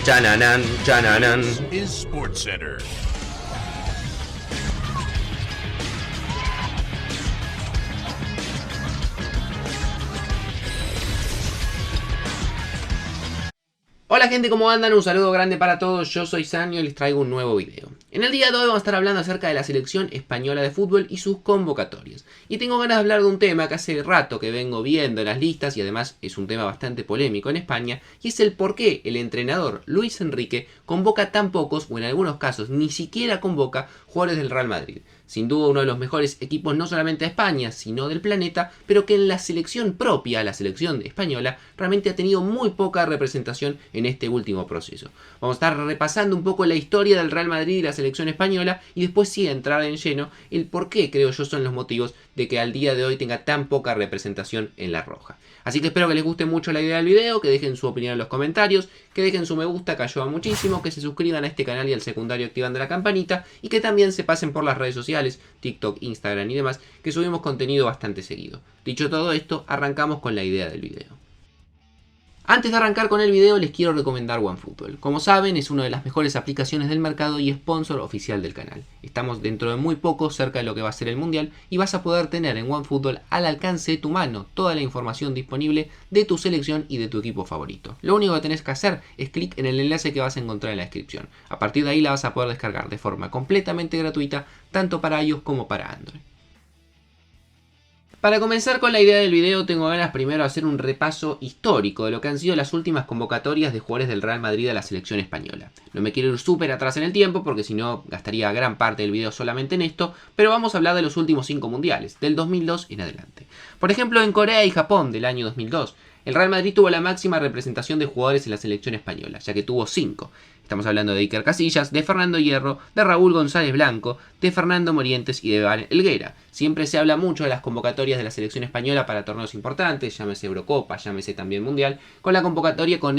Chananan, chananan. Is SportsCenter. Hola gente, ¿cómo andan? Un saludo grande para todos, yo soy Sanio y les traigo un nuevo video. En el día de hoy vamos a estar hablando acerca de la selección española de fútbol y sus convocatorias. Y tengo ganas de hablar de un tema que hace rato que vengo viendo en las listas y además es un tema bastante polémico en España, y es el por qué el entrenador Luis Enrique convoca tan pocos, o en algunos casos ni siquiera convoca, jugadores del Real Madrid. Sin duda uno de los mejores equipos no solamente de España, sino del planeta, pero que en la selección propia, la selección española, realmente ha tenido muy poca representación en este último proceso. Vamos a estar repasando un poco la historia del Real Madrid y la selección española y después sí entrar en lleno el por qué creo yo son los motivos de que al día de hoy tenga tan poca representación en la roja. Así que espero que les guste mucho la idea del video, que dejen su opinión en los comentarios, que dejen su me gusta que ayuda muchísimo, que se suscriban a este canal y al secundario activando la campanita y que también se pasen por las redes sociales, TikTok, Instagram y demás, que subimos contenido bastante seguido. Dicho todo esto, arrancamos con la idea del video. Antes de arrancar con el video les quiero recomendar OneFootball. Como saben es una de las mejores aplicaciones del mercado y sponsor oficial del canal. Estamos dentro de muy poco cerca de lo que va a ser el mundial y vas a poder tener en OneFootball al alcance de tu mano toda la información disponible de tu selección y de tu equipo favorito. Lo único que tenés que hacer es clic en el enlace que vas a encontrar en la descripción. A partir de ahí la vas a poder descargar de forma completamente gratuita tanto para iOS como para Android. Para comenzar con la idea del video tengo ganas primero de hacer un repaso histórico de lo que han sido las últimas convocatorias de jugadores del Real Madrid a la selección española. No me quiero ir súper atrás en el tiempo porque si no gastaría gran parte del video solamente en esto, pero vamos a hablar de los últimos 5 mundiales, del 2002 en adelante. Por ejemplo en Corea y Japón del año 2002, el Real Madrid tuvo la máxima representación de jugadores en la selección española, ya que tuvo 5. Estamos hablando de Iker Casillas, de Fernando Hierro, de Raúl González Blanco, de Fernando Morientes y de Iván Helguera. Siempre se habla mucho de las convocatorias de la selección española para torneos importantes, llámese Eurocopa, llámese también Mundial, con la convocatoria con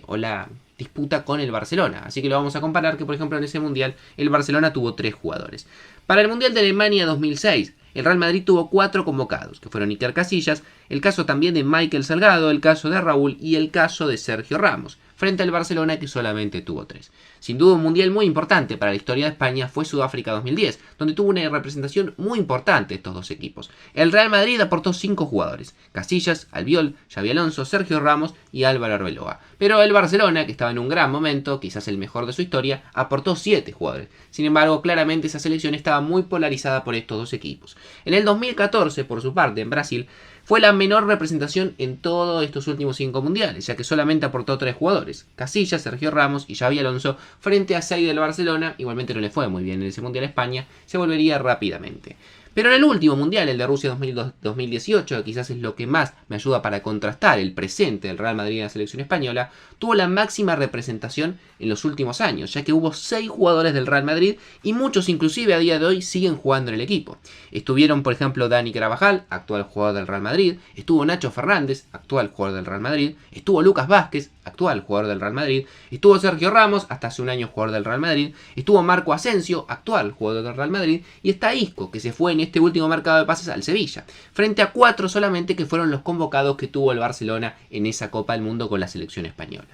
o la disputa con el Barcelona. Así que lo vamos a comparar que por ejemplo en ese Mundial el Barcelona tuvo 3 jugadores. Para el Mundial de Alemania 2006, el Real Madrid tuvo 4 convocados, que fueron Iker Casillas, el caso también de Michael Salgado, el caso de Raúl y el caso de Sergio Ramos, frente al Barcelona que solamente tuvo 3. Sin duda un mundial muy importante para la historia de España fue Sudáfrica 2010, donde tuvo una representación muy importante estos dos equipos. El Real Madrid aportó 5 jugadores, Casillas, Albiol, Xabi Alonso, Sergio Ramos y Álvaro Arbeloa. Pero el Barcelona, que estaba en un gran momento, quizás el mejor de su historia, aportó 7 jugadores. Sin embargo, claramente esa selección estaba muy polarizada por estos dos equipos. En el 2014, por su parte, en Brasil, fue la menor representación en todos estos últimos 5 mundiales, ya que solamente aportó 3 jugadores, Casillas, Sergio Ramos y Xabi Alonso, frente a 6 del Barcelona. Igualmente no le fue muy bien en ese mundial a España, se volvería rápidamente. Pero en el último mundial, el de Rusia 2018, que quizás es lo que más me ayuda para contrastar el presente del Real Madrid en la selección española, tuvo la máxima representación en los últimos años, ya que hubo 6 jugadores del Real Madrid y muchos inclusive a día de hoy siguen jugando en el equipo. Estuvieron por ejemplo Dani Carvajal, actual jugador del Real Madrid, estuvo Nacho Fernández, actual jugador del Real Madrid, estuvo Lucas Vázquez, actual jugador del Real Madrid, estuvo Sergio Ramos, hasta hace un año jugador del Real Madrid, estuvo Marco Asensio, actual jugador del Real Madrid, y está Isco, que se fue en este último mercado de pases al Sevilla, frente a 4 solamente que fueron los convocados que tuvo el Barcelona en esa Copa del Mundo con la selección española.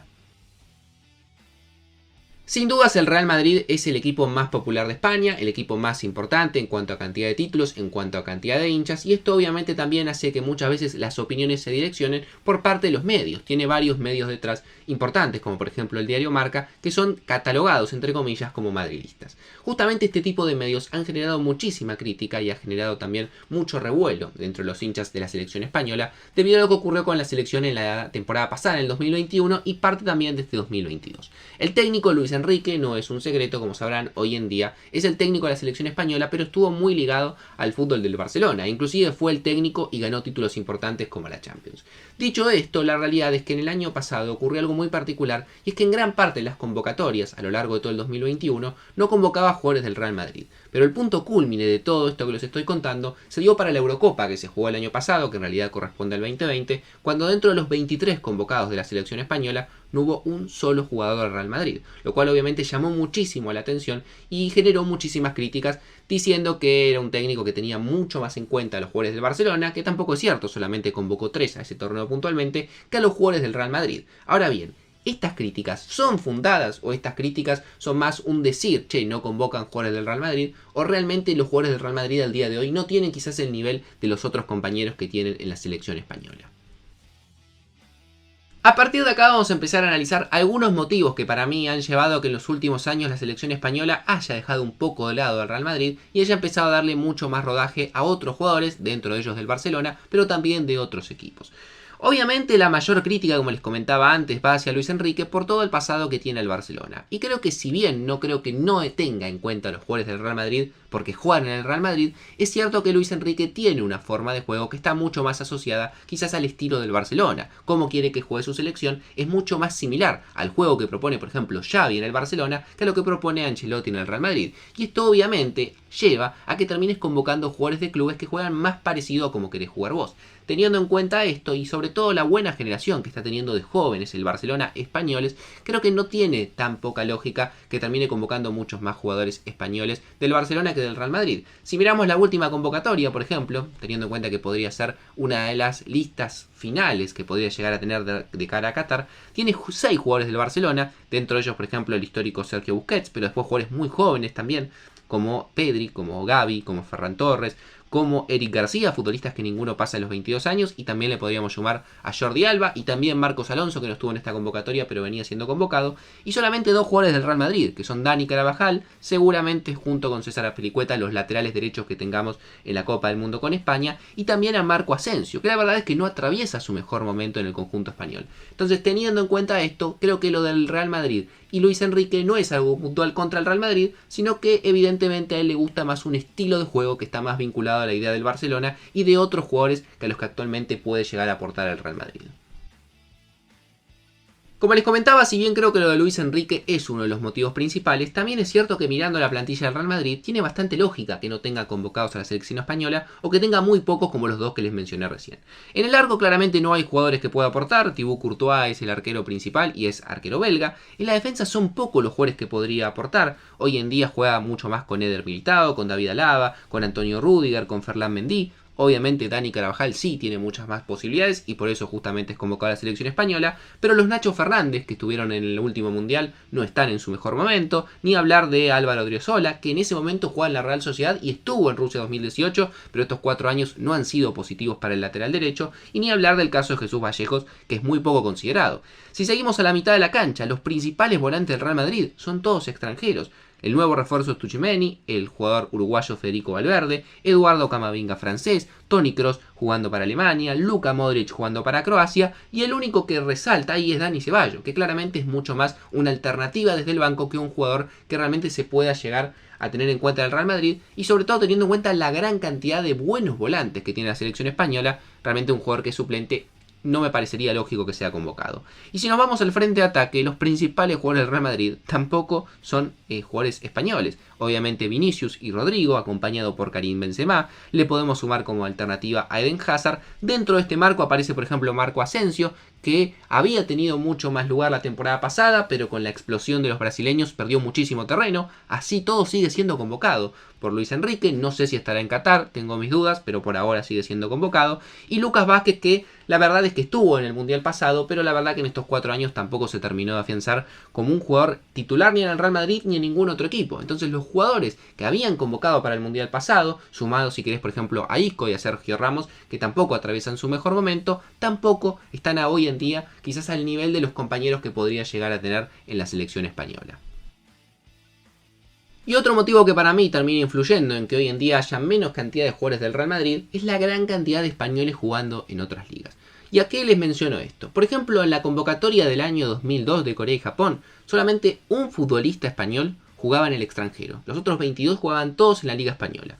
Sin dudas el Real Madrid es el equipo más popular de España, el equipo más importante en cuanto a cantidad de títulos, en cuanto a cantidad de hinchas, y esto obviamente también hace que muchas veces las opiniones se direccionen por parte de los medios. Tiene varios medios detrás importantes, como por ejemplo el diario Marca, que son catalogados entre comillas como madridistas. Justamente este tipo de medios han generado muchísima crítica y ha generado también mucho revuelo dentro de los hinchas de la selección española, debido a lo que ocurrió con la selección en la temporada pasada, en el 2021, y parte también de este 2022. El técnico Luis Enrique, no es un secreto, como sabrán, hoy en día es el técnico de la selección española, pero estuvo muy ligado al fútbol del Barcelona, inclusive fue el técnico y ganó títulos importantes como la Champions. Dicho esto, la realidad es que en el año pasado ocurrió algo muy particular, y es que en gran parte de las convocatorias a lo largo de todo el 2021 no convocaba jugadores del Real Madrid. Pero el punto cúlmine de todo esto que les estoy contando se dio para la Eurocopa que se jugó el año pasado, que en realidad corresponde al 2020, cuando dentro de los 23 convocados de la selección española no hubo un solo jugador del Real Madrid, lo cual obviamente llamó muchísimo la atención y generó muchísimas críticas diciendo que era un técnico que tenía mucho más en cuenta a los jugadores del Barcelona, que tampoco es cierto, solamente convocó 3 a ese torneo puntualmente, que a los jugadores del Real Madrid. Ahora bien, ¿Estas críticas son fundadas o estas críticas son más un decir, che, no convocan jugadores del Real Madrid? ¿O realmente los jugadores del Real Madrid al día de hoy no tienen quizás el nivel de los otros compañeros que tienen en la selección española? A partir de acá vamos a empezar a analizar algunos motivos que para mí han llevado a que en los últimos años la selección española haya dejado un poco de lado al Real Madrid y haya empezado a darle mucho más rodaje a otros jugadores, dentro de ellos del Barcelona, pero también de otros equipos. Obviamente la mayor crítica, como les comentaba antes, va hacia Luis Enrique por todo el pasado que tiene el Barcelona. Y creo que si bien no creo que no tenga en cuenta a los jugadores del Real Madrid porque juegan en el Real Madrid, es cierto que Luis Enrique tiene una forma de juego que está mucho más asociada quizás al estilo del Barcelona. Cómo quiere que juegue su selección es mucho más similar al juego que propone, por ejemplo, Xavi en el Barcelona que a lo que propone Ancelotti en el Real Madrid. Y esto obviamente lleva a que termines convocando jugadores de clubes que juegan más parecido a como querés jugar vos. Teniendo en cuenta esto y sobre todo la buena generación que está teniendo de jóvenes el Barcelona españoles, creo que no tiene tan poca lógica que termine convocando muchos más jugadores españoles del Barcelona que del Real Madrid. Si miramos la última convocatoria, por ejemplo, teniendo en cuenta que podría ser una de las listas finales que podría llegar a tener de cara a Qatar, tiene 6 jugadores del Barcelona, dentro de ellos, por ejemplo, el histórico Sergio Busquets, pero después jugadores muy jóvenes también, como Pedri, como Gavi, como Ferran Torres, como Eric García, futbolistas que ninguno pasa los 22 años, y también le podríamos sumar a Jordi Alba y también Marcos Alonso, que no estuvo en esta convocatoria pero venía siendo convocado, y solamente 2 jugadores del Real Madrid, que son Dani Carvajal, seguramente junto con César Azpilicueta, los laterales derechos que tengamos en la Copa del Mundo con España, y también a Marco Asensio, que la verdad es que no atraviesa su mejor momento en el conjunto español. Entonces, teniendo en cuenta esto, creo que lo del Real Madrid y Luis Enrique no es algo puntual contra el Real Madrid, sino que evidentemente a él le gusta más un estilo de juego que está más vinculado a la idea del Barcelona y de otros jugadores que a los que actualmente puede llegar a aportar el Real Madrid. Como les comentaba, si bien creo que lo de Luis Enrique es uno de los motivos principales, también es cierto que mirando la plantilla del Real Madrid tiene bastante lógica que no tenga convocados a la selección española o que tenga muy pocos como los 2 que les mencioné recién. En el arco claramente no hay jugadores que pueda aportar, Thibaut Courtois es el arquero principal y es arquero belga. En la defensa son pocos los jugadores que podría aportar, hoy en día juega mucho más con Eder Militao, con David Alaba, con Antonio Rüdiger, con Ferland Mendy. Obviamente Dani Carvajal sí tiene muchas más posibilidades y por eso justamente es convocado a la selección española, pero los Nacho Fernández que estuvieron en el último mundial no están en su mejor momento, ni hablar de Álvaro Odriozola, que en ese momento juega en la Real Sociedad y estuvo en Rusia 2018, pero estos 4 años no han sido positivos para el lateral derecho, y ni hablar del caso de Jesús Vallejos, que es muy poco considerado. Si seguimos a la mitad de la cancha, los principales volantes del Real Madrid son todos extranjeros. El nuevo refuerzo es Tchouaméni, el jugador uruguayo Federico Valverde, Eduardo Camavinga francés, Toni Kroos jugando para Alemania, Luka Modric jugando para Croacia, y el único que resalta ahí es Dani Ceballos, que claramente es mucho más una alternativa desde el banco que un jugador que realmente se pueda llegar a tener en cuenta el Real Madrid, y sobre todo teniendo en cuenta la gran cantidad de buenos volantes que tiene la selección española, realmente un jugador que es suplente no me parecería lógico que sea convocado. Y si nos vamos al frente de ataque, los principales jugadores del Real Madrid tampoco son jugadores españoles. Obviamente Vinicius y Rodrigo, acompañado por Karim Benzema, le podemos sumar como alternativa a Eden Hazard. Dentro de este marco aparece por ejemplo Marco Asensio, que había tenido mucho más lugar la temporada pasada, pero con la explosión de los brasileños perdió muchísimo terreno. Así todo sigue siendo convocado por Luis Enrique, no sé si estará en Qatar, tengo mis dudas, pero por ahora sigue siendo convocado. Y Lucas Vázquez, que la verdad es que estuvo en el Mundial pasado, pero la verdad que en estos 4 años tampoco se terminó de afianzar como un jugador titular ni en el Real Madrid ni en ningún otro equipo. Entonces los jugadores que habían convocado para el Mundial pasado, sumados si querés por ejemplo a Isco y a Sergio Ramos, que tampoco atraviesan su mejor momento, tampoco están a hoy en día quizás al nivel de los compañeros que podría llegar a tener en la selección española. Y otro motivo que para mí termina influyendo en que hoy en día haya menos cantidad de jugadores del Real Madrid es la gran cantidad de españoles jugando en otras ligas. ¿Y a qué les menciono esto? Por ejemplo, en la convocatoria del año 2002 de Corea y Japón, solamente un futbolista español jugaba en el extranjero. Los otros 22 jugaban todos en la Liga Española.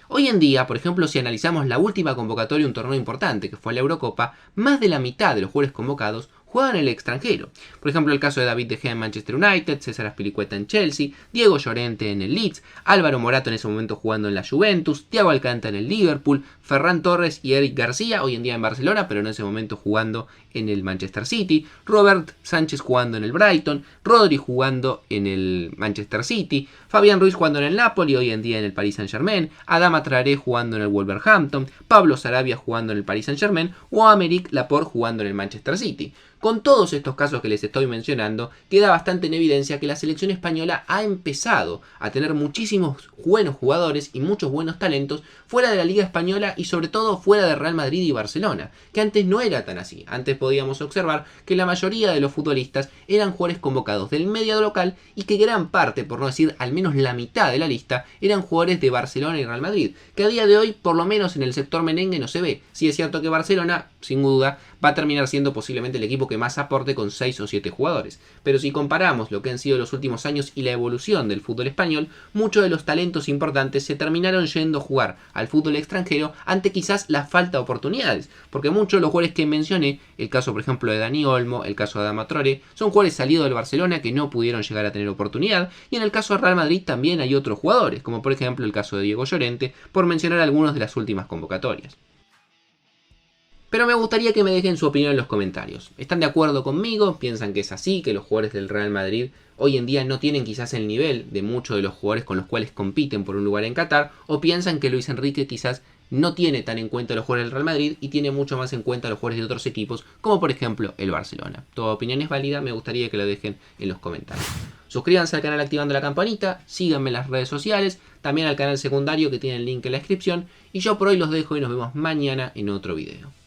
Hoy en día, por ejemplo, si analizamos la última convocatoria de un torneo importante que fue la Eurocopa, más de la mitad de los jugadores convocados juegan en el extranjero. Por ejemplo, el caso de David De Gea en Manchester United, César Azpilicueta en Chelsea, Diego Llorente en el Leeds, Álvaro Morata en ese momento jugando en la Juventus, Thiago Alcántara en el Liverpool, Ferran Torres y Eric García, hoy en día en Barcelona, pero en ese momento jugando en el Manchester City, Robert Sánchez jugando en el Brighton, Rodri jugando en el Manchester City, Fabián Ruiz jugando en el Napoli, hoy en día en el Paris Saint-Germain, Adama Traoré jugando en el Wolverhampton, Pablo Sarabia jugando en el Paris Saint-Germain o Aymeric Laporte jugando en el Manchester City. Con todos estos casos que les estoy mencionando, queda bastante en evidencia que la selección española ha empezado a tener muchísimos buenos jugadores y muchos buenos talentos fuera de la Liga Española y sobre todo fuera de Real Madrid y Barcelona, que antes no era tan así. Antes podíamos observar que la mayoría de los futbolistas eran jugadores convocados del medio local y que gran parte, por no decir al menos la mitad de la lista, eran jugadores de Barcelona y Real Madrid, que a día de hoy, por lo menos en el sector merengue, no se ve. Sí es cierto que Barcelona, sin duda, va a terminar siendo posiblemente el equipo que más aporte con 6 o 7 jugadores. Pero si comparamos lo que han sido los últimos años y la evolución del fútbol español, muchos de los talentos importantes se terminaron yendo a jugar al fútbol extranjero ante quizás la falta de oportunidades. Porque muchos de los jugadores que mencioné, el caso por ejemplo de Dani Olmo, el caso de Adama Traoré, son jugadores salidos del Barcelona que no pudieron llegar a tener oportunidad. Y en el caso de Real Madrid también hay otros jugadores, como por ejemplo el caso de Diego Llorente, por mencionar algunos de las últimas convocatorias. Pero me gustaría que me dejen su opinión en los comentarios. ¿Están de acuerdo conmigo? ¿Piensan que es así? ¿Que los jugadores del Real Madrid hoy en día no tienen quizás el nivel de muchos de los jugadores con los cuales compiten por un lugar en Qatar? ¿O piensan que Luis Enrique quizás no tiene tan en cuenta a los jugadores del Real Madrid y tiene mucho más en cuenta a los jugadores de otros equipos, como por ejemplo el Barcelona? Toda opinión es válida, me gustaría que lo dejen en los comentarios. Suscríbanse al canal activando la campanita, síganme en las redes sociales, también al canal secundario que tiene el link en la descripción, y yo por hoy los dejo y nos vemos mañana en otro video.